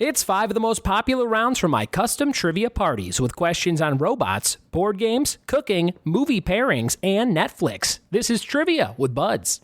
It's 5 of the most popular rounds from my custom trivia parties with questions on robots, board games, cooking, movie pairings, and Netflix. This is Trivia with Buds.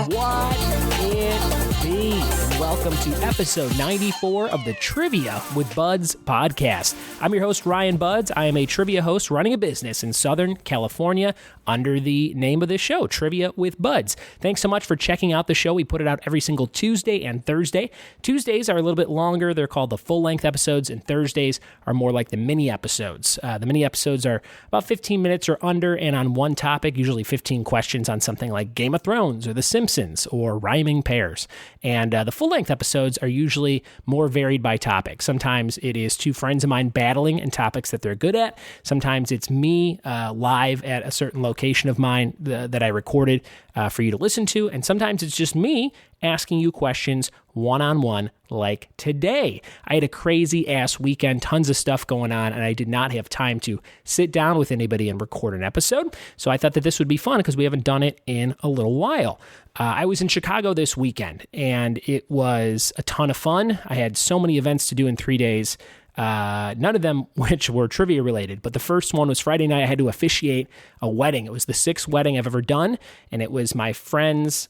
What it be? Welcome to episode 94 of the Trivia with Buds podcast. I'm your host, Ryan Budds. I am a trivia host running a business in Southern California under the name of this show, Trivia with Buds. Thanks so much for checking out the show. We put it out every single Tuesday and Thursday. Tuesdays are a little bit longer. They're called the full-length episodes, and Thursdays are more like the mini episodes. The mini episodes are about 15 minutes or under, and on one topic, usually 15 questions on something like Game of Thrones or The Simpsons or rhyming pairs. And the full-length episodes are usually more varied by topic. Sometimes it is two friends of mine battling in topics that they're good at. Sometimes it's me live at a certain location of mine that I recorded for you to listen to. And sometimes it's just me asking you questions one-on-one like today. I had a crazy-ass weekend, tons of stuff going on, and I did not have time to sit down with anybody and record an episode. So I thought that this would be fun because we haven't done it in a little while. I was in Chicago this weekend, and it was a ton of fun. I had so many events to do in 3 days. None of them which were trivia related, but the first one was Friday night. I had to officiate a wedding. It was the 6th wedding I've ever done, and it was my friend's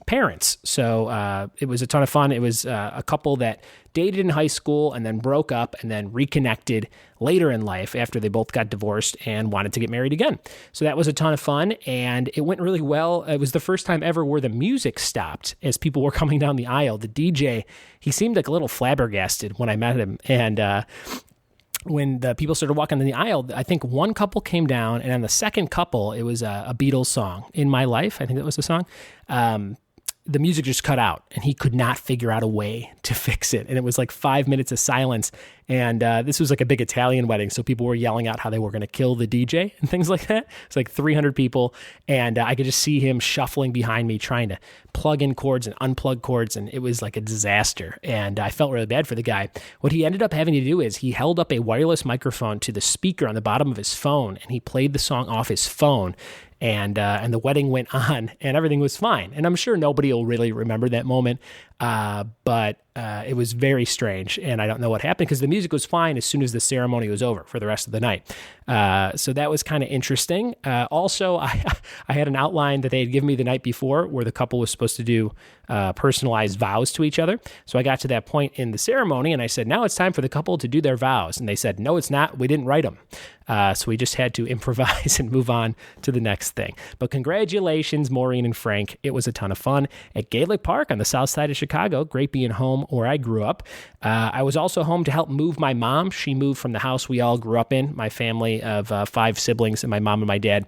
parents. So it was a ton of fun. It was a couple that dated in high school and then broke up and then reconnected later in life after they both got divorced and wanted to get married again. So that was a ton of fun, and it went really well. It was the first time ever where the music stopped as people were coming down the aisle. The DJ, he seemed like a little flabbergasted when I met him, and when the people started walking down the aisle, I think one couple came down, and on the second couple, it was a Beatles song, In My Life, I think that was the song. The music just cut out, and he could not figure out a way to fix it. And it was like 5 minutes of silence. And this was like a big Italian wedding, so people were yelling out how they were going to kill the DJ and things like that. It's like 300 people, and I could just see him shuffling behind me, trying to plug in cords and unplug cords, and it was like a disaster. And I felt really bad for the guy. What he ended up having to do is he held up a wireless microphone to the speaker on the bottom of his phone, and he played the song off his phone. And the wedding went on, and everything was fine. And I'm sure nobody will really remember that moment, but it was very strange, and I don't know what happened because the music was fine as soon as the ceremony was over for the rest of the night. So that was kind of interesting. Also, I had an outline that they had given me the night before where the couple was supposed to do personalized vows to each other. So I got to that point in the ceremony, and I said, now it's time for the couple to do their vows. And they said, no, it's not. We didn't write them. So we just had to improvise and move on to the next thing. But congratulations, Maureen and Frank. It was a ton of fun at Gaelic Park on the south side of Chicago. Great being home where I grew up. I was also home to help move my mom. She moved from the house we all grew up in, my family of 5 siblings and my mom and my dad.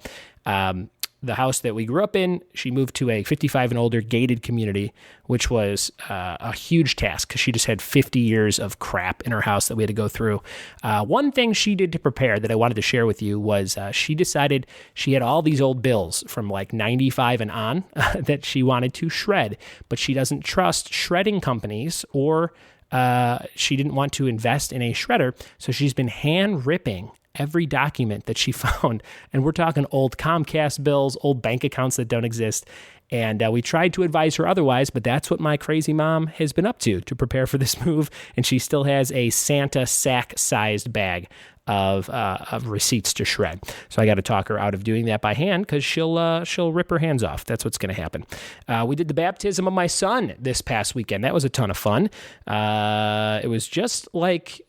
The house that we grew up in, she moved to a 55 and older gated community, which was a huge task because she just had 50 years of crap in her house that we had to go through. One thing she did to prepare that I wanted to share with you was she decided she had all these old bills from like 95 and on that she wanted to shred, but she doesn't trust shredding companies, or she didn't want to invest in a shredder, so she's been hand ripping every document that she found. And we're talking old Comcast bills, old bank accounts that don't exist. And we tried to advise her otherwise, but that's what my crazy mom has been up to prepare for this move. And she still has a Santa sack-sized bag of receipts to shred. So I got to talk her out of doing that by hand because she'll rip her hands off. That's what's going to happen. We did the baptism of my son this past weekend. That was a ton of fun. It was just like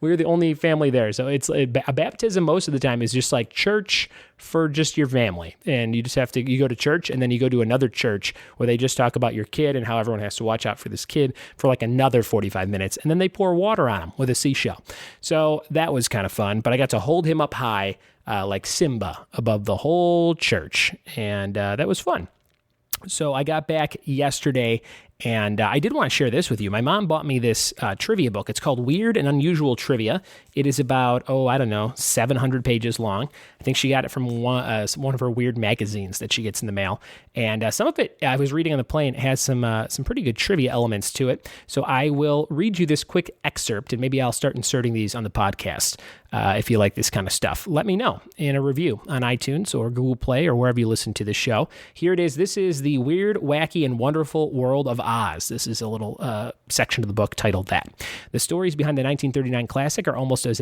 we were the only family there. So it's a baptism most of the time is just like church for just your family. And you just have to, you go to church and then you go to another church where they just talk about your kid and how everyone has to watch out for this kid for like another 45 minutes. And then they pour water on him with a seashell. So that was kind of fun, but I got to hold him up high like Simba above the whole church. And that was fun. So I got back yesterday And I did want to share this with you. My mom bought me this trivia book. It's called Weird and Unusual Trivia. It is about, 700 pages long. I think she got it from one of her weird magazines that she gets in the mail. And some of it, I was reading on the plane, has some pretty good trivia elements to it. So I will read you this quick excerpt, and maybe I'll start inserting these on the podcast. If you like this kind of stuff, let me know in a review on iTunes or Google Play or wherever you listen to the show. Here it is. This is The Weird, Wacky, and Wonderful World of Oz. This is a little section of the book titled that. The stories behind the 1939 classic are almost as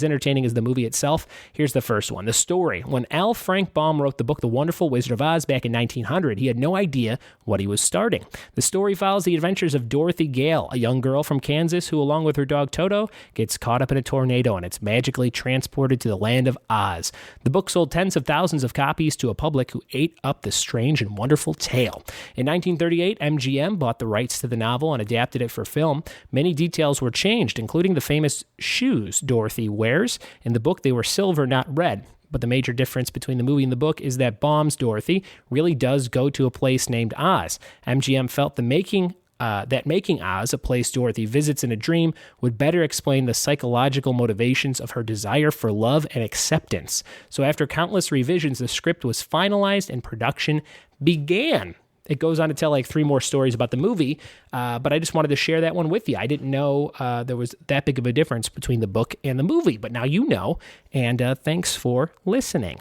entertaining as the movie itself. Here's the first one. The story. When Al Frank Baum wrote the book The Wonderful Wizard of Oz back in 1900, he had no idea what he was starting. The story follows the adventures of Dorothy Gale, a young girl from Kansas who, along with her dog Toto, gets caught up in a tornado and it's magically transported to the land of Oz. The book sold tens of thousands of copies to a public who ate up the strange and wonderful tale. In 1938, MGM bought the rights to the novel and adapted it for film. Many details were changed, including the famous shoes Dorothy wears. In the book, they were silver, not red. But the major difference between the movie and the book is that Baum's Dorothy really does go to a place named Oz. MGM felt making Oz a place Dorothy visits in a dream would better explain the psychological motivations of her desire for love and acceptance. So after countless revisions, the script was finalized and production began. It goes on to tell like 3 more stories about the movie, but I just wanted to share that one with you. I didn't know there was that big of a difference between the book and the movie, but now you know, and thanks for listening.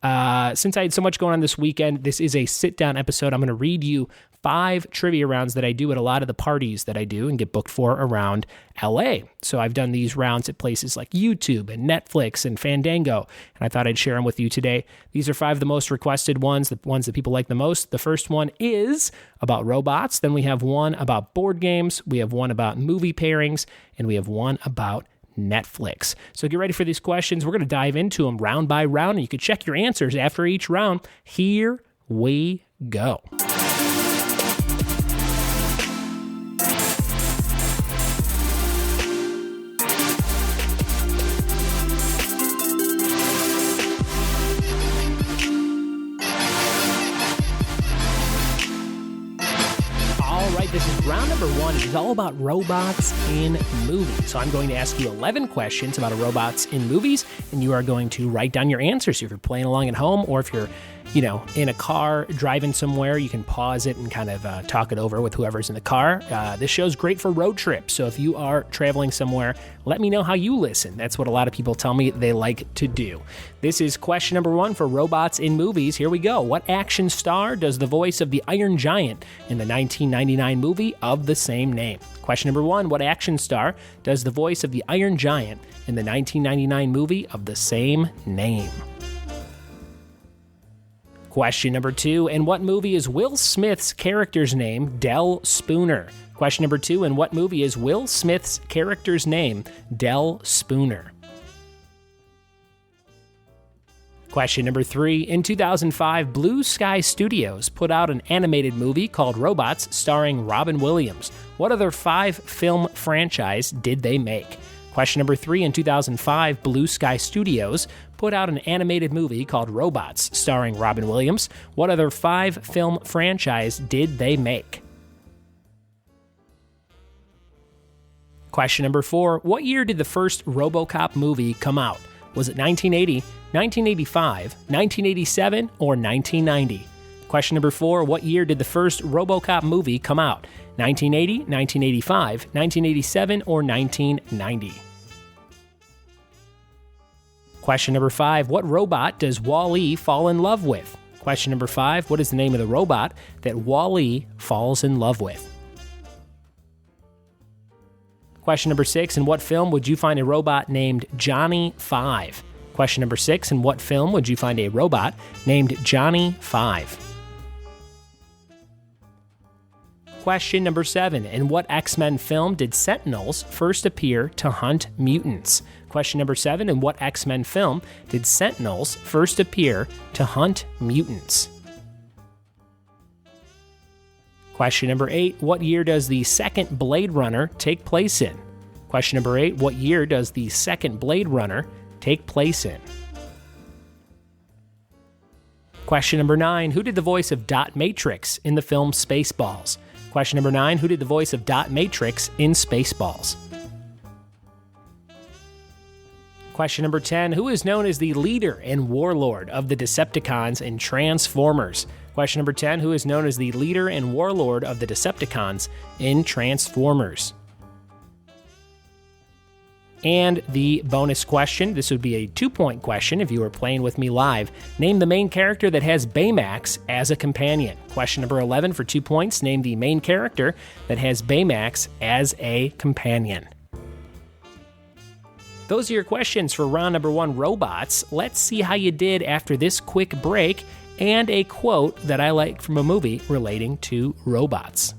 Since I had so much going on this weekend, this is a sit-down episode. I'm going to read you 5 trivia rounds that I do at a lot of the parties that I do and get booked for around LA. So I've done these rounds at places like YouTube and Netflix and Fandango, and I thought I'd share them with you today. These are 5 of the most requested ones, the ones that people like the most. The first one is about robots. Then we have one about board games. We have one about movie pairings, and we have one about Netflix. So get ready for these questions. We're going to dive into them round by round, and you can check your answers after each round. Here we go. This is round number 1. It is all about robots in movies. So I'm going to ask you 11 questions about robots in movies, and you are going to write down your answers. If you're playing along at home, or if you're, in a car driving somewhere, you can pause it and kind of talk it over with whoever's in the car. This show's great for road trips. So if you are traveling somewhere, let me know how you listen. That's what a lot of people tell me they like to do. This is question number 1 for robots in movies. Here we go. What action star does the voice of the Iron Giant in the 1999 movie of the same name? Question number 1. What action star does the voice of the Iron Giant in the 1999 movie of the same name? Question number 2. In what movie is Will Smith's character's name Del Spooner? Question number 2. In what movie is Will Smith's character's name Del Spooner? Question number 3. In 2005, Blue Sky Studios put out an animated movie called Robots starring Robin Williams. What other 5 film franchise did they make? Question number 3. In 2005, Blue Sky Studios put out an animated movie called Robots starring Robin Williams. What other 5 film franchise did they make? Question number 4. What year did the first RoboCop movie come out? Was it 1980, 1985, 1987, or 1990? Question number 4. What year did the first RoboCop movie come out? 1980, 1985, 1987, or 1990? Question number 5. What robot does Wall-E fall in love with? Question number 5. What is the name of the robot that Wall-E falls in love with? Question number 6. In what film would you find a robot named Johnny 5? Question number 6. In what film would you find a robot named Johnny 5? Question number 7. In what X-Men film did Sentinels first appear to hunt mutants? Question number 7. In what X-Men film did Sentinels first appear to hunt mutants? Question number 8. What year does the second Blade Runner take place in? Question number 8. What year does the second Blade Runner take place in? Question number 9. Who did the voice of Dot Matrix in the film Spaceballs? Question number 9, who did the voice of Dot Matrix in Spaceballs? Question number 10, who is known as the leader and warlord of the Decepticons in Transformers? Question number 10, who is known as the leader and warlord of the Decepticons in Transformers? And the bonus question, this would be a 2-point question if you were playing with me live. Name the main character that has Baymax as a companion. Question number 11 for 2 points. Name the main character that has Baymax as a companion. Those are your questions for round number 1, robots. Let's see how you did after this quick break and a quote that I like from a movie relating to robots.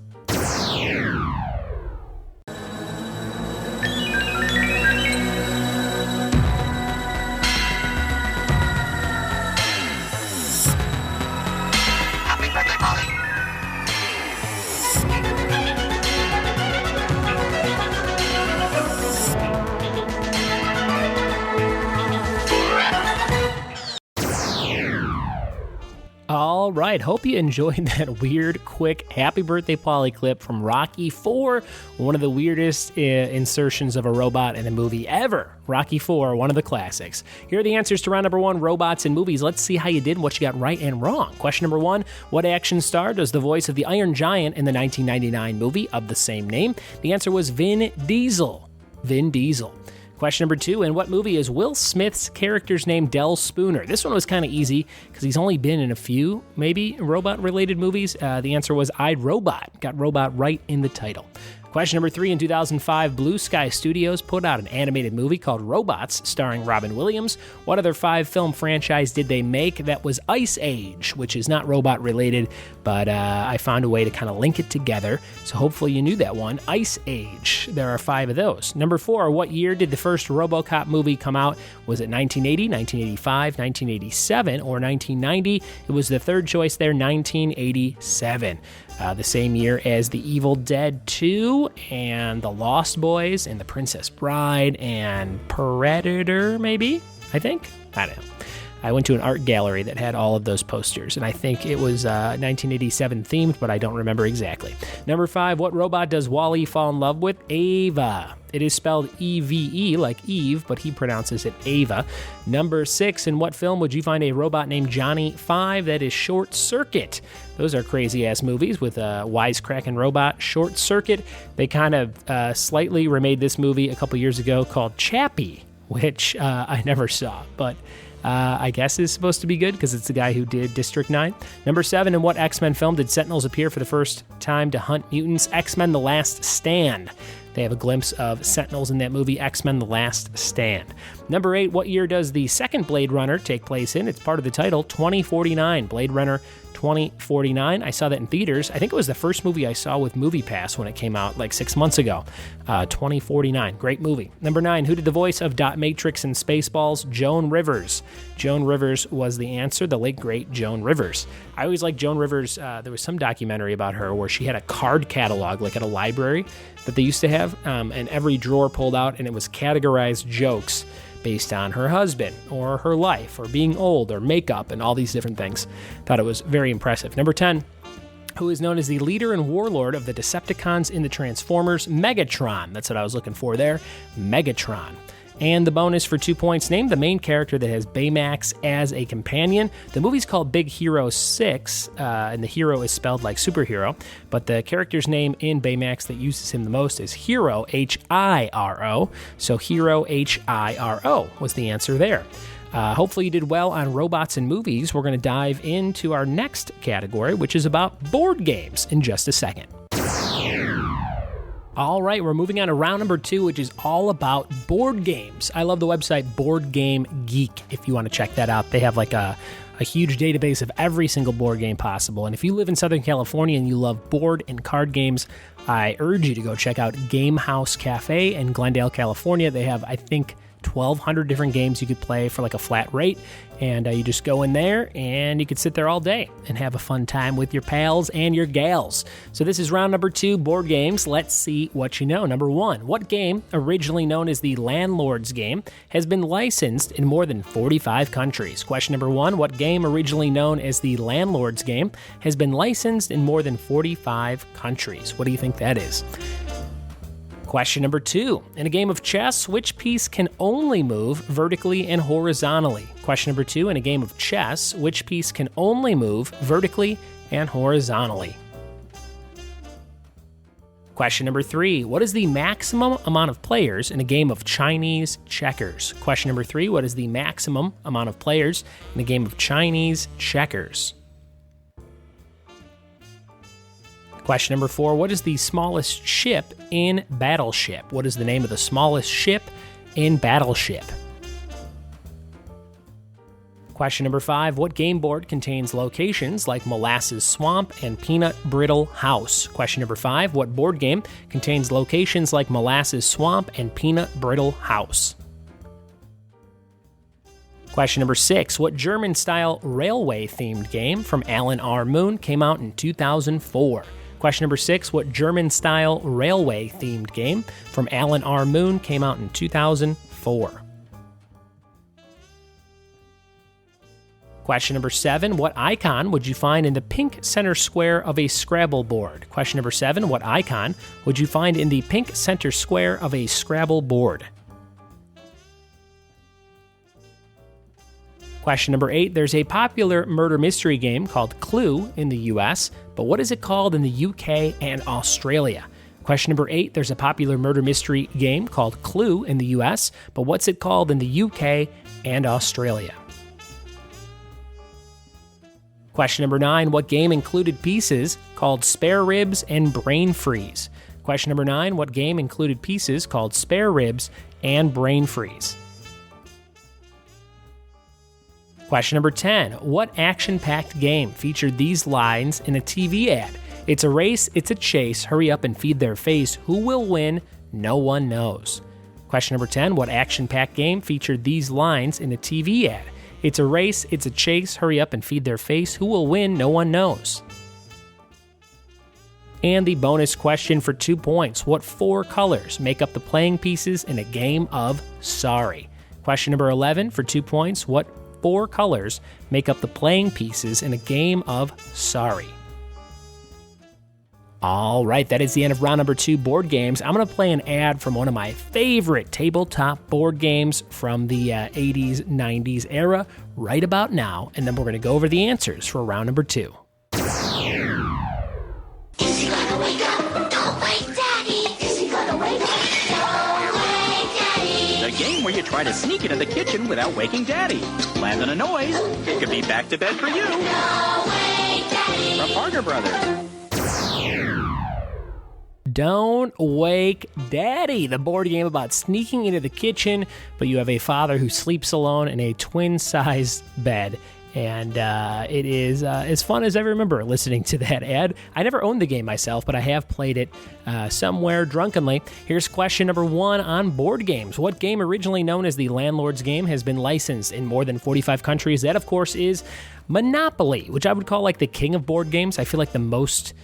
All right, hope you enjoyed that weird, quick Happy Birthday Polly clip from Rocky IV, one of the weirdest insertions of a robot in a movie ever. Rocky IV, one of the classics. Here are the answers to round number 1, robots in movies. Let's see how you did and what you got right and wrong. Question number 1, what action star does the voice of the Iron Giant in the 1999 movie of the same name? The answer was Vin Diesel. Vin Diesel. Question number 2, in what movie is Will Smith's character's name Del Spooner? This one was kind of easy because he's only been in a few, maybe, robot-related movies. The answer was iRobot. Got robot right in the title. Question number 3, in 2005, Blue Sky Studios put out an animated movie called Robots, starring Robin Williams. What other 5-film franchise did they make? That was Ice Age, which is not robot-related, but I found a way to kind of link it together, so hopefully you knew that one. Ice Age. There are 5 of those. Number 4, what year did the first RoboCop movie come out? Was it 1980, 1985, 1987, or 1990? It was the third choice there, 1987. The same year as The Evil Dead 2 and The Lost Boys and The Princess Bride and Predator, maybe? I think? I don't know. I went to an art gallery that had all of those posters, and I think it was 1987 themed, but I don't remember exactly. Number 5, what robot does Wall-E fall in love with? Ava. It is spelled E-V-E, like Eve, but he pronounces it Ava. Number 6, in what film would you find a robot named Johnny 5? That is Short Circuit. Those are crazy-ass movies with a wisecracking robot. Short Circuit, they kind of slightly remade this movie a couple years ago called Chappie, which I never saw, but I guess is supposed to be good because it's the guy who did District 9. Number 7, in what X-Men film did Sentinels appear for the first time to hunt mutants? X-Men The Last Stand. They have a glimpse of Sentinels in that movie, X-Men The Last Stand. Number 8, what year does the second Blade Runner take place in? It's part of the title, 2049. Blade Runner 2049. I saw that in theaters. I think it was the first movie I saw with Movie Pass when it came out like 6 months ago. 2049. Great movie. Number 9, who did the voice of Dot Matrix in Spaceballs? Joan Rivers. Joan Rivers was the answer, the late, great Joan Rivers. I always liked Joan Rivers. There was some documentary about her where she had a card catalog, like at a library that they used to have, and every drawer pulled out, and it was categorized jokes based on her husband or her life or being old or makeup and all these different things. Thought it was very impressive. Number 10, who is known as the leader and warlord of the Decepticons in the Transformers? Megatron. That's what I was looking for there. Megatron. And the bonus for 2 points, name the main character that has Baymax as a companion. The movie's called Big Hero 6, and the hero is spelled like superhero, but the character's name in Baymax that uses him the most is Hiro, H-I-R-O. So Hiro, H-I-R-O was the answer there. Hopefully you did well on robots and movies. We're going to dive into our next category, which is about board games, in just a second. All right, we're moving on to round number 2, which is all about board games. I love the website Board Game Geek, if you want to check that out. They have like a huge database of every single board game possible. And if you live in Southern California and you love board and card games, I urge you to go check out Game House Cafe in Glendale, California. They have, I think, 1,200 different games you could play for like a flat rate. And you just go in there and you could sit there all day and have a fun time with your pals and your gals. So this is round number 2, board games. Let's see what you know. Number 1, what game, originally known as the Landlord's Game, has been licensed in more than 45 countries? Question number 1, what game, originally known as the Landlord's Game, has been licensed in more than 45 countries? What do you think that is? Question number 2. In a game of chess, which piece can only move vertically and horizontally? Question number 2. In a game of chess, which piece can only move vertically and horizontally? Question number 3. What is the maximum amount of players in a game of Chinese checkers? Question number 3. What is the maximum amount of players in a game of Chinese checkers? Question number 4, what is the smallest ship in Battleship? What is the name of the smallest ship in Battleship? Question number 5, what game board contains locations like Molasses Swamp and Peanut Brittle House? Question number 5, what board game contains locations like Molasses Swamp and Peanut Brittle House? Question number 6, what German-style railway-themed game from Alan R. Moon came out in 2004? Question number 6, what German-style railway-themed game from Alan R. Moon came out in 2004? Question number 7, what icon would you find in the pink center square of a Scrabble board? Question number 7, what icon would you find in the pink center square of a Scrabble board? Question number 8, there's a popular murder mystery game called Clue in the US, but what is it called in the UK and Australia? Question number 8, there's a popular murder mystery game called Clue in the US, but what's it called in the UK and Australia? Question number 9, what game included pieces called spare ribs and brain freeze? Question number 9, what game included pieces called spare ribs and brain freeze? Question number 10, what action-packed game featured these lines in a TV ad? It's a race, it's a chase, hurry up and feed their face, who will win? No one knows. Question number 10, what action-packed game featured these lines in a TV ad? It's a race, it's a chase, hurry up and feed their face, who will win? No one knows. And the bonus question for 2 points, what 4 colors make up the playing pieces in a game of Sorry? Question number 11 for 2 points, what 4 colors make up the playing pieces in a game of Sorry? All right, that is the end of round number 2, board games. I'm going to play an ad from one of my favorite tabletop board games from the 80s, 90s era right about now, and then we're going to go over the answers for round number 2. Is he gonna wake up? Don't wake Daddy! Is he gonna wake up? Don't wake Daddy! The game where you try to sneak into the kitchen without waking Daddy. Land on a noise. It could be back to bed for you. Don't wake Daddy! From Parker Brothers. Don't Wake Daddy, the board game about sneaking into the kitchen, but you have a father who sleeps alone in a twin-sized bed. And it is as fun as I remember listening to that ad. I never owned the game myself, but I have played it somewhere drunkenly. Here's question number 1 on board games. What game originally known as the Landlord's Game has been licensed in more than 45 countries? That, of course, is Monopoly, which I would call like the king of board games. I feel like the most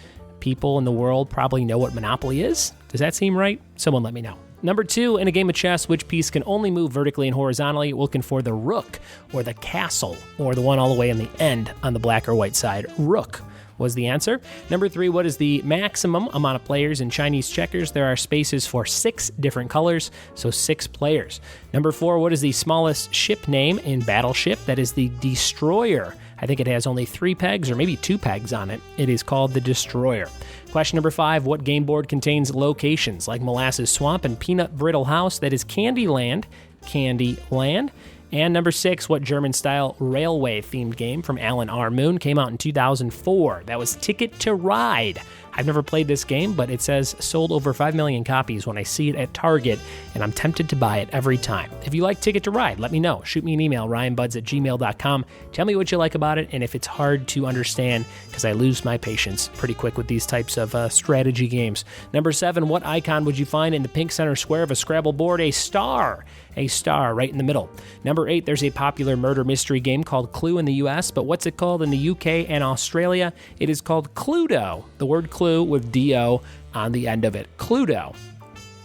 people in the world probably know what Monopoly is. Does that seem right? Someone let me know. Number 2, in a game of chess, which piece can only move vertically and horizontally? Looking for the rook or the castle or the one all the way on the end on the black or white side. Rook was the answer. Number 3, what is the maximum amount of players in Chinese checkers? There are spaces for 6 different colors, so 6 players. Number 4, what is the smallest ship name in Battleship? That is the Destroyer. I think it has only 3 pegs or maybe 2 pegs on it. It is called the Destroyer. Question number 5, what game board contains locations like Molasses Swamp and Peanut Brittle House? That is Candyland. Candyland. And number 6, what German-style railway-themed game from Alan R. Moon came out in 2004? That was Ticket to Ride. I've never played this game, but it says sold over 5 million copies when I see it at Target, and I'm tempted to buy it every time. If you like Ticket to Ride, let me know. Shoot me an email, ryanbudds@gmail.com. Tell me what you like about it, and if it's hard to understand, because I lose my patience pretty quick with these types of strategy games. Number 7, what icon would you find in the pink center square of a Scrabble board? A star. A star right in the middle. Number 8, there's a popular murder mystery game called Clue in the US, but what's it called in the UK and Australia? It is called Cluedo. The word clue with D-O on the end of it. Cluedo.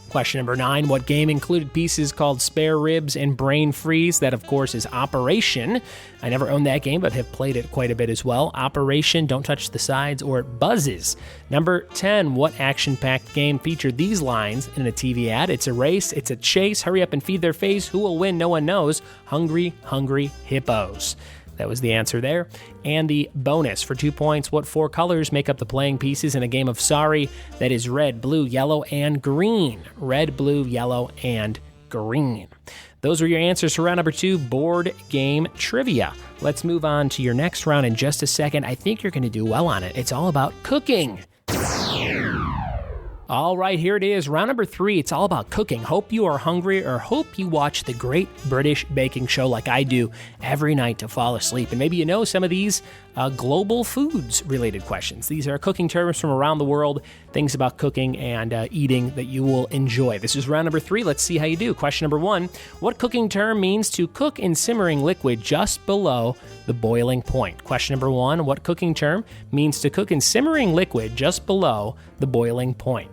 Question number 9, what game included pieces called Spare Ribs and Brain Freeze? That, of course, is Operation. I never owned that game, but have played it quite a bit as well. Operation, Don't Touch the Sides, or it buzzes. Number 10, what action-packed game featured these lines in a TV ad? It's a race, it's a chase, hurry up and feed their face, who will win, no one knows, Hungry, Hungry Hippos. That was the answer there. And the bonus for 2 points, what 4 colors make up the playing pieces in a game of Sorry? That is red, blue, yellow, and green. Red, blue, yellow, and green. Those are your answers for round number 2, board game trivia. Let's move on to your next round in just a second. I think you're going to do well on it. It's all about cooking. All right, here it is. Round number 3, it's all about cooking. Hope you are hungry, or hope you watch the Great British Baking Show like I do every night to fall asleep. And maybe you know some of these global foods-related questions. These are cooking terms from around the world, things about cooking and eating that you will enjoy. This is round number 3. Let's see how you do. Question number 1, what cooking term means to cook in simmering liquid just below the boiling point? Question number 1, what cooking term means to cook in simmering liquid just below the boiling point?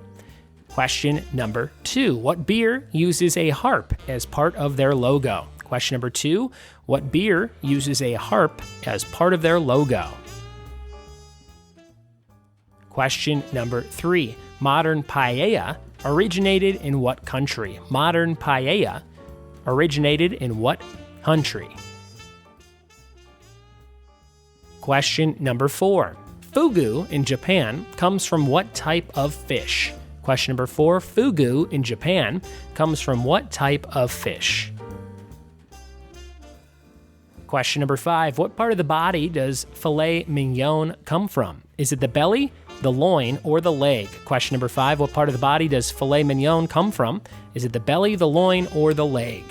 Question number 2, what beer uses a harp as part of their logo? Question number 2, what beer uses a harp as part of their logo? Question number 3, modern paella originated in what country? Modern paella originated in what country? Question number 4, fugu in Japan comes from what type of fish? Question number 4, fugu in Japan comes from what type of fish? Question number 5, what part of the body does filet mignon come from? Is it the belly, the loin, or the leg? Question number 5, what part of the body does filet mignon come from? Is it the belly, the loin, or the leg?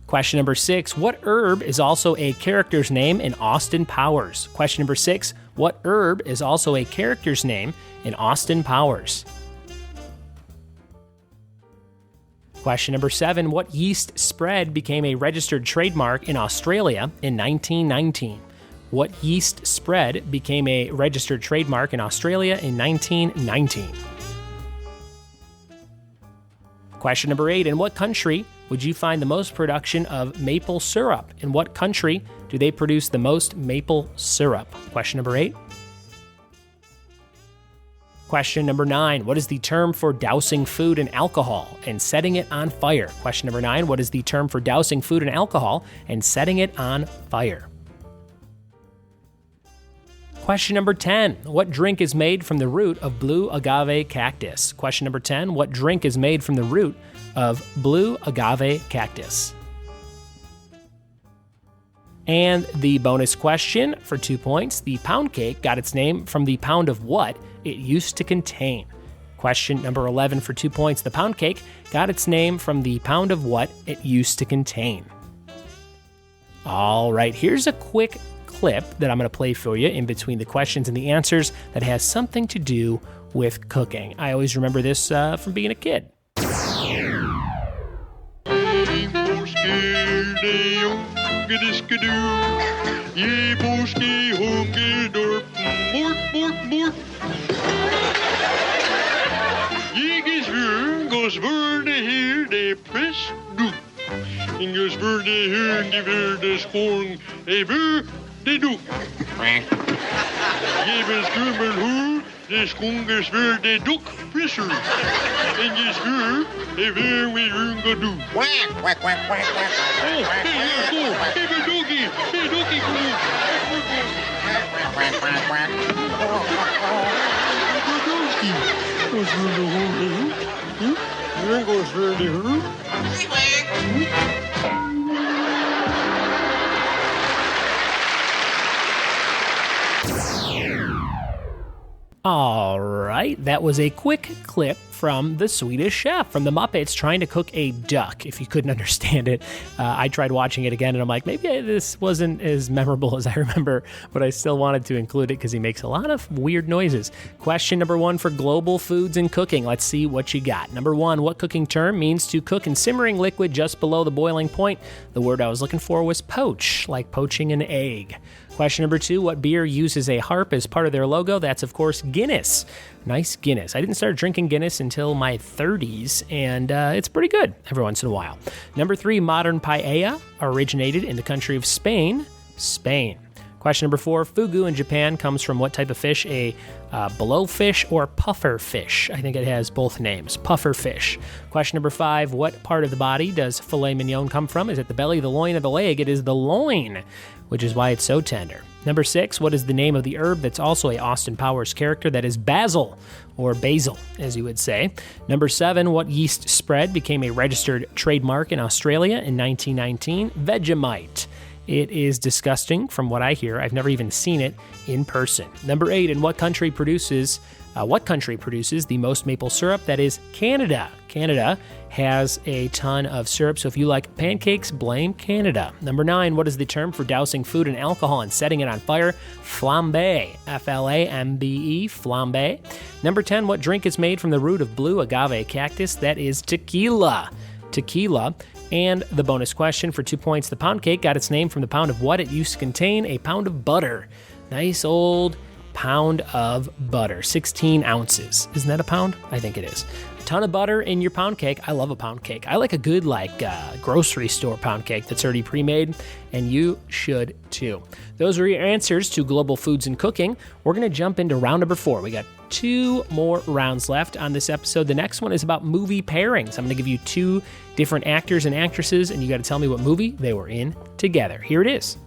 Question number 6, what herb is also a character's name in Austin Powers? Question number 6, what herb is also a character's name in Austin Powers? Question number 7, what yeast spread became a registered trademark in Australia in 1919? What yeast spread became a registered trademark in Australia in 1919? Question number 8, in what country would you find the most production of maple syrup? In what country do they produce the most maple syrup? Question number 8. Question number 9, what is the term for dousing food in alcohol and setting it on fire? Question number 9, what is the term for dousing food in alcohol and setting it on fire? Question number 10, what drink is made from the root of blue agave cactus? Question number 10, what drink is made from the root of blue agave cactus? And the bonus question for 2 points, the pound cake got its name from the pound of what it used to contain? Question number 11 for 2 points, the pound cake got its name from the pound of what it used to contain. All right, here's a quick clip that I'm going to play for you in between the questions and the answers that has something to do with cooking. I always remember this from being a kid. Det du. Jebens grummel hu, det skungers ver det duk frisser. En jes ver, det ver we runga du. Quack, quack, quack, quack, quack. Oh, hey, go, hey, doggy, go. Quack, quack, quack. Goes ver de hu, hu? Goes ver de hu? All right, that was a quick clip from the Swedish Chef from the Muppets trying to cook a duck. If you couldn't understand it, I tried watching it again, and I'm like, maybe this wasn't as memorable as I remember, but I still wanted to include it because he makes a lot of weird noises. Question number 1 for global foods and cooking. Let's see what you got. Number 1, what cooking term means to cook in simmering liquid just below the boiling point? The word I was looking for was poach, like poaching an egg. Question number 2, what beer uses a harp as part of their logo? That's, of course, Guinness. Nice Guinness. I didn't start drinking Guinness until my 30s, and it's pretty good every once in a while. Number 3, modern paella originated in the country of Spain. Spain. Question number 4, fugu in Japan comes from what type of fish? A blowfish or puffer fish? I think it has both names. Puffer fish. Question number 5, what part of the body does filet mignon come from? Is it the belly, the loin, or the leg? It is the loin, which is why it's so tender. Number 6, what is the name of the herb that's also a Austin Powers character? That is basil, or basil, as you would say. Number 7, what yeast spread became a registered trademark in Australia in 1919? Vegemite. It is disgusting from what I hear. I've never even seen it in person. Number 8, in what country produces the most maple syrup? That is Canada. Canada has a ton of syrup, so if you like pancakes, blame Canada. Number 9, what is the term for dousing food in alcohol and setting it on fire? Flambe. F-L-A-M-B-E, flambe. Number 10, what drink is made from the root of blue agave cactus? That is tequila. Tequila. And the bonus question for 2 points, the pound cake got its name from the pound of what? It used to contain a pound of butter. Nice old pound of butter, 16 ounces. Isn't that a pound? I think it is. A ton of butter in your pound cake. I love a pound cake. I like a good grocery store pound cake that's already pre-made, and you should too. Those are your answers to global foods and cooking. We're going to jump into round number 4. We got 2 more rounds left on this episode. The next one is about movie pairings. I'm going to give you 2 different actors and actresses, and you got to tell me what movie they were in together. Here it is.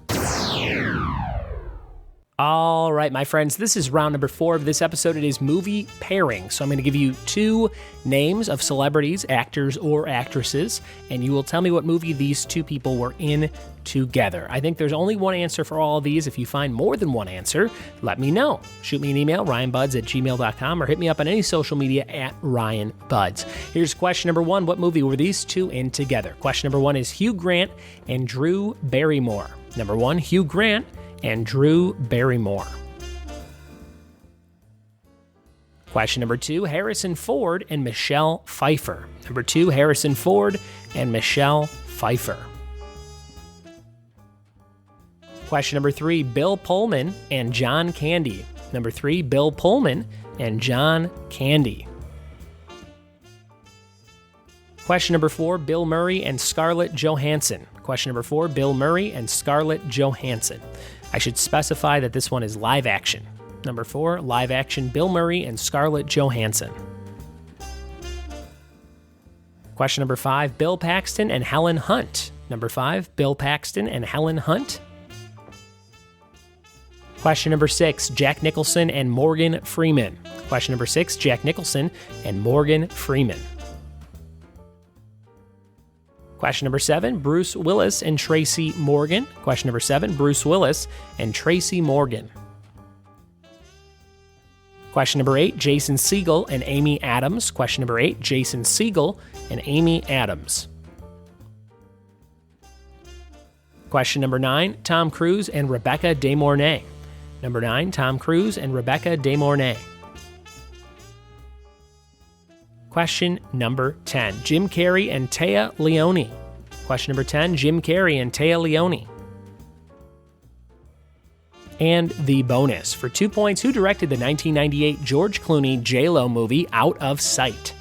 All right, my friends, this is round number 4 of this episode. It is movie pairing. So I'm going to give you 2 names of celebrities, actors or actresses, and you will tell me what movie these 2 people were in together. I think there's only one answer for all of these. If you find more than one answer, let me know. Shoot me an email, ryanbudds@gmail.com, or hit me up on any social media at ryanbudds. Here's question number 1. What movie were these 2 in together? Question number 1 is Hugh Grant and Drew Barrymore. Number 1, Hugh Grant and Drew Barrymore. Question number 2, Harrison Ford and Michelle Pfeiffer. Number 2, Harrison Ford and Michelle Pfeiffer. Question number 3, Bill Pullman and John Candy. Number 3, Bill Pullman and John Candy. Question number 4, Bill Murray and Scarlett Johansson. Question number 4, Bill Murray and Scarlett Johansson. I should specify that this one is live action. Number 4, live action, Bill Murray and Scarlett Johansson. Question number 5, Bill Paxton and Helen Hunt. Number 5, Bill Paxton and Helen Hunt. Question number 6, Jack Nicholson and Morgan Freeman. Question number 6, Jack Nicholson and Morgan Freeman. Question number 7, Bruce Willis and Tracy Morgan. Question number 7, Bruce Willis and Tracy Morgan. Question number 8, Jason Segel and Amy Adams. Question number 8, Jason Segel and Amy Adams. Question number 9, Tom Cruise and Rebecca De Mornay. Number 9, Tom Cruise and Rebecca De Mornay. Question number 10, Jim Carrey and Téa Leoni. Question number 10, Jim Carrey and Téa Leoni. And the bonus, for 2 points, who directed the 1998 George Clooney J-Lo movie Out of Sight?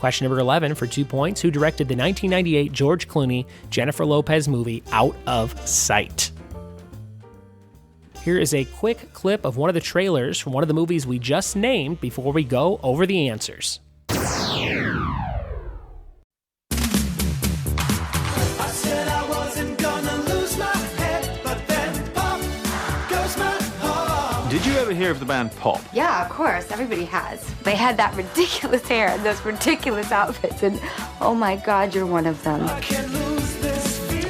Question number 11, for 2 points, who directed the 1998 George Clooney Jennifer Lopez movie Out of Sight? Here is a quick clip of one of the trailers from one of the movies we just named before we go over the answers. Did you ever hear of the band Pop? Yeah, of course. Everybody has. They had that ridiculous hair and those ridiculous outfits, and oh my God, you're one of them. I can't lose this feeling.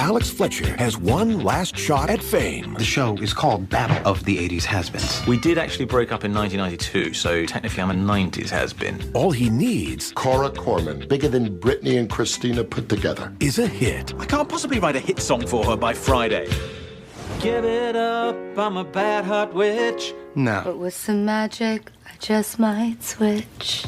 Alex Fletcher has one last shot at fame. The show is called Battle of the 80s Has-Beens. We did actually break up in 1992, so technically I'm a 90s has-been. All he needs Cora Corman, bigger than Britney and Christina put together, is a hit. I can't possibly write a hit song for her by Friday. Give it up, I'm a bad hot witch. No. But with some magic, I just might switch.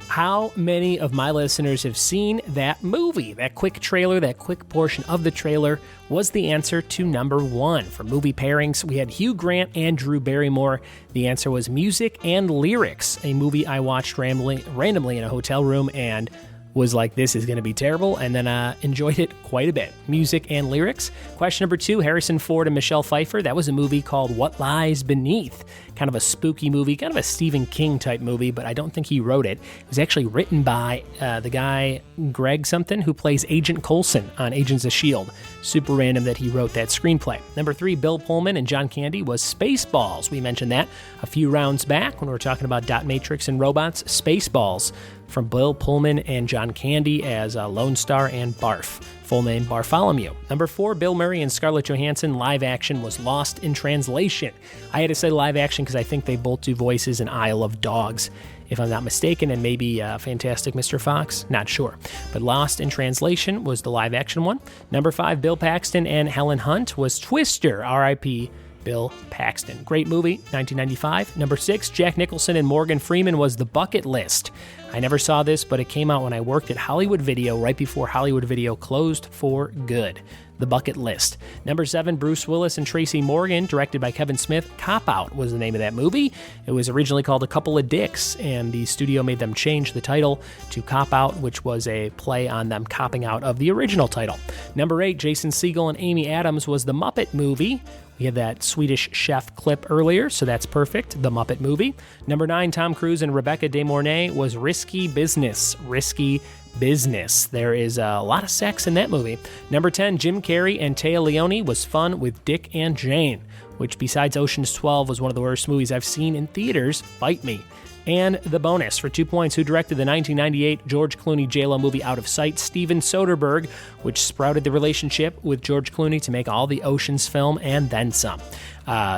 How many of my listeners have seen that movie? That quick trailer, that quick portion of the trailer was the answer to number one. For movie pairings, we had Hugh Grant and Drew Barrymore. The answer was Music and Lyrics, a movie I watched randomly in a hotel room and was like, this is going to be terrible, and then enjoyed it quite a bit. Music and Lyrics. Question number two, Harrison Ford and Michelle Pfeiffer. That was a movie called What Lies Beneath. Kind of a spooky movie, kind of a Stephen King type movie, but I don't think he wrote it. It was actually written by the guy, Greg something, who plays Agent Coulson on Agents of S.H.I.E.L.D. Super random that he wrote that screenplay. Number three, Bill Pullman and John Candy was Spaceballs. We mentioned that a few rounds back when we were talking about Dot Matrix and robots. Spaceballs from Bill Pullman and John Candy as Lone Star and Barf. Full name Bartholomew. Number four, Bill Murray and Scarlett Johansson. Live action was Lost in Translation. I had to say live action because I think they both do voices in Isle of Dogs, if I'm not mistaken, and maybe Fantastic Mr. Fox. Not sure. But Lost in Translation was the live action one. Number five, Bill Paxton and Helen Hunt was Twister. R.I.P. Bill Paxton. Great movie, 1995. Number six, Jack Nicholson and Morgan Freeman was The Bucket List. I never saw this, but it came out when I worked at Hollywood Video right before Hollywood Video closed for good. The Bucket List. Number seven, Bruce Willis and Tracy Morgan, directed by Kevin Smith. Cop Out was the name of that movie. It was originally called A Couple of Dicks, and the studio made them change the title to Cop Out, which was a play on them copping out of the original title. Number eight, Jason Segel and Amy Adams was The Muppet Movie. We had that Swedish chef clip earlier, so that's perfect. The Muppet Movie. Number nine, Tom Cruise and Rebecca De Mornay was Risky Business. Risky Business. There is a lot of sex in that movie. Number 10, Jim Carrey and Téa Leoni was Fun with Dick and Jane, which besides Ocean's 12 was one of the worst movies I've seen in theaters. Fight me. And the bonus for 2 points, who directed the 1998 George Clooney J.Lo movie Out of Sight? Steven Soderbergh, which sprouted the relationship with George Clooney to make all the Oceans film and then some.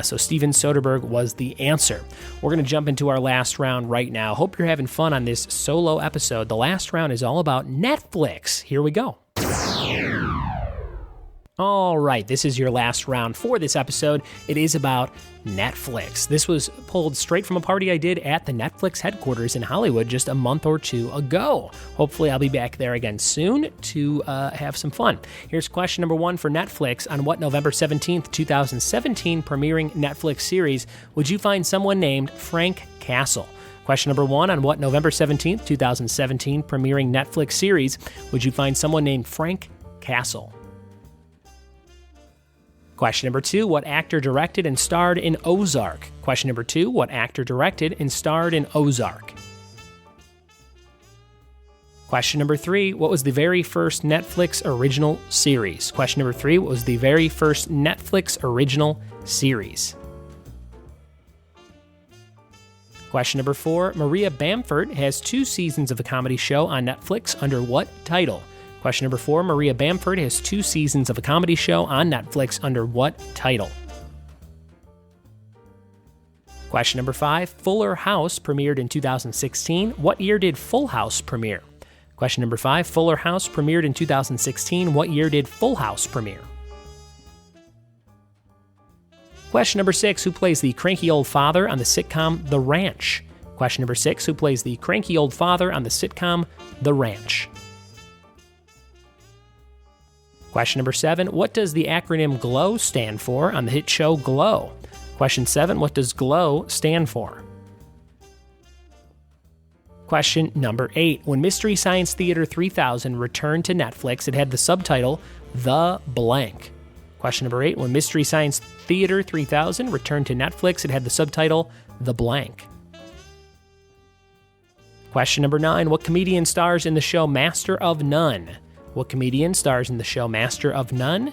So Steven Soderbergh was the answer. We're going to jump into our last round right now. Hope you're having fun on this solo episode. The last round is all about Netflix. Here we go. All right, this is your last round for this episode. It is about Netflix. This was pulled straight from a party I did at the Netflix headquarters in Hollywood just a month or two ago. Hopefully, I'll be back there again soon to have some fun. Here's question number one for Netflix. On what November 17th, 2017 premiering Netflix series would you find someone named Frank Castle? Question number one, on what November 17th, 2017 premiering Netflix series would you find someone named Frank Castle? Question number two, what actor directed and starred in Ozark? Question number two, what actor directed and starred in Ozark? Question number three, what was the very first Netflix original series? Question number three, what was the very first Netflix original series? Question number four, Maria Bamford has 2 seasons of a comedy show on Netflix under what title? Question number four, Maria Bamford has 2 seasons of a comedy show on Netflix under what title? Question number five, Fuller House premiered in 2016. What year did Full House premiere? Question number five, Fuller House premiered in 2016. What year did Full House premiere? Question number six, who plays the cranky old father on the sitcom The Ranch? Question number six, who plays the cranky old father on the sitcom The Ranch? Question number seven, what does the acronym GLOW stand for on the hit show Glow? Question seven, what does GLOW stand for? Question number eight, when Mystery Science Theater 3000 returned to Netflix, it had the subtitle The Blank. Question number eight, when Mystery Science Theater 3000 returned to Netflix, it had the subtitle The Blank. Question number nine, what comedian stars in the show Master of None? What comedian stars in the show Master of None?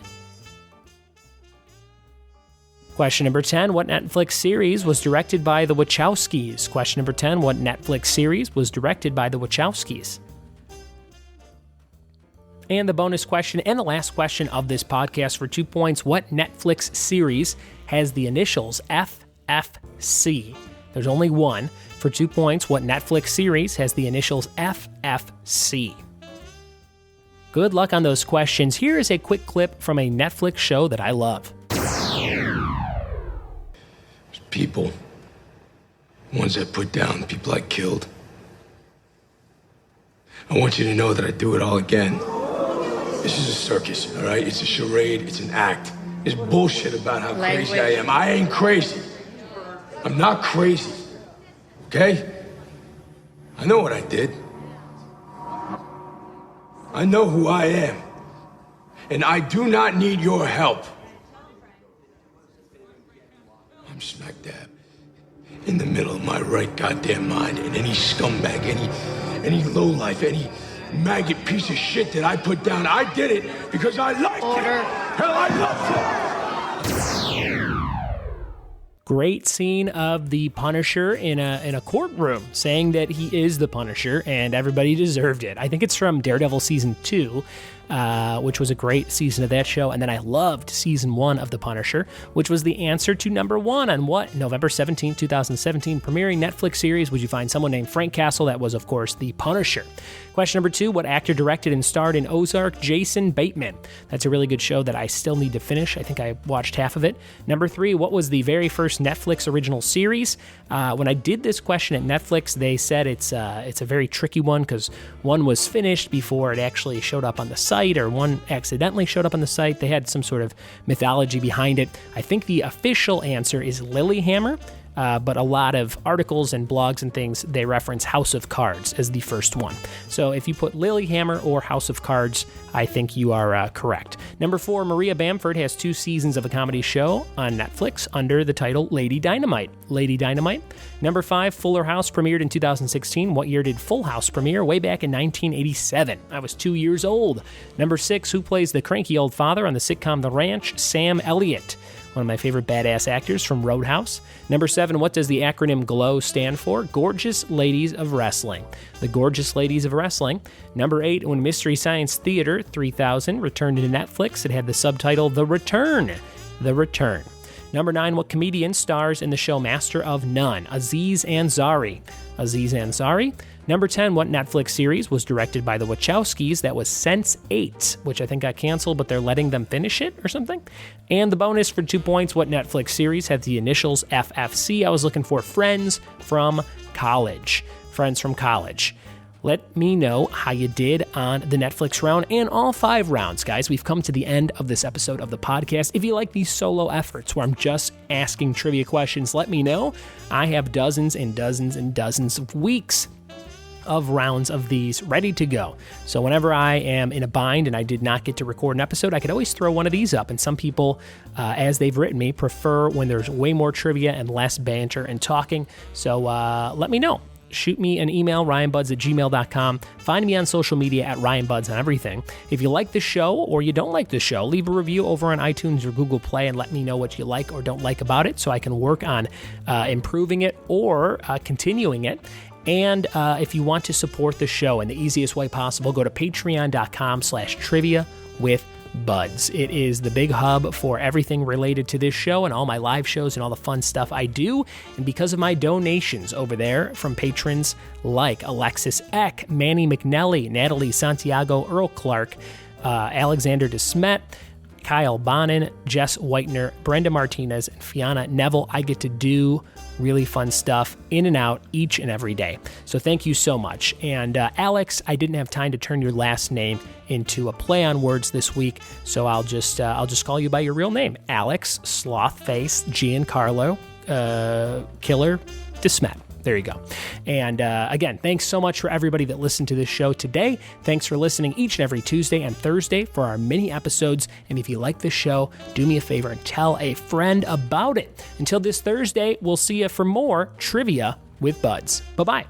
Question number 10, what Netflix series was directed by the Wachowskis? Question number 10, what Netflix series was directed by the Wachowskis? And the bonus question and the last question of this podcast for 2 points. What Netflix series has the initials FFC? There's only one. For 2 points, what Netflix series has the initials FFC? Good luck on those questions. Here is a quick clip from a Netflix show that I love. People. Ones I put down, people I killed. I want you to know that I do it all again. This is a circus, all right? It's a charade, it's an act. There's bullshit about how crazy I am. I ain't crazy. I'm not crazy, okay? I know what I did. I know who I am. And I do not need your help. I'm smack dab in the middle of my right goddamn mind, and any scumbag, any lowlife, any maggot piece of shit that I put down, I did it because I liked it. Hell, I loved it. Great scene of the Punisher in a courtroom saying that he is the Punisher and everybody deserved it. I think it's from Daredevil Season 2, which was a great season of that show. And then I loved Season 1 of The Punisher, which was the answer to number 1 on what? November 17, 2017, premiering Netflix series. Would you find someone named Frank Castle? That was, of course, The Punisher. Question number 2, what actor directed and starred in Ozark? Jason Bateman. That's a really good show that I still need to finish. I think I watched half of it. Number 3, what was the very first Netflix original series? When I did this question at Netflix, they said it's a very tricky one because one was finished before it actually showed up on the site, or one accidentally showed up on the site. They had some sort of mythology behind it. I think the official answer is Lilyhammer. But a lot of articles and blogs and things, they reference House of Cards as the first one. So if you put Lilyhammer or House of Cards, I think you are correct. Number 4, Maria Bamford has 2 seasons of a comedy show on Netflix under the title Lady Dynamite. Lady Dynamite. Number 5, Fuller House premiered in 2016. What year did Full House premiere? Way back in 1987. I was 2 years old. Number 6, who plays the cranky old father on the sitcom The Ranch? Sam Elliott. One of my favorite badass actors from Roadhouse. Number 7, what does the acronym GLOW stand for? Gorgeous Ladies of Wrestling. The Gorgeous Ladies of Wrestling. Number 8, when Mystery Science Theater 3000 returned to Netflix, it had the subtitle The Return. The Return. Number 9, what comedian stars in the show Master of None? Aziz Ansari. Aziz Ansari. Number 10, what Netflix series was directed by the Wachowskis? That was Sense8, which I think got canceled, but they're letting them finish it or something. And the bonus for 2 points, what Netflix series had the initials FFC? I was looking for Friends from College. Friends from College. Let me know how you did on the Netflix round and all 5 rounds, guys. We've come to the end of this episode of the podcast. If you like these solo efforts where I'm just asking trivia questions, let me know. I have dozens and dozens and dozens of weeks of rounds of these ready to go. So whenever I am in a bind and I did not get to record an episode, I could always throw one of these up. And some people, as they've written me, prefer when there's way more trivia and less banter and talking. So let me know. Shoot me an email, ryanbudds@gmail.com. Find me on social media at ryanbudds on everything. If you like the show or you don't like the show, leave a review over on iTunes or Google Play and let me know what you like or don't like about it so I can work on improving it or continuing it. And if you want to support the show in the easiest way possible, go to patreon.com/trivia with Buds. It is the big hub for everything related to this show and all my live shows and all the fun stuff I do. And because of my donations over there from patrons like Alexis Eck, Manny McNelly, Natalie Santiago, Earl Clark, Alexander DeSmet, Kyle Bonin, Jess Whitener, Brenda Martinez, and Fiona Neville, I get to do really fun stuff in and out each and every day. So thank you so much. And Alex, I didn't have time to turn your last name into a play on words this week, so I'll just call you by your real name, Alex Slothface Giancarlo Killer DeSmet. There you go. And again, thanks so much for everybody that listened to this show today. Thanks for listening each and every Tuesday and Thursday for our mini episodes. And if you like this show, do me a favor and tell a friend about it. Until this Thursday, we'll see you for more Trivia with Buds. Bye-bye.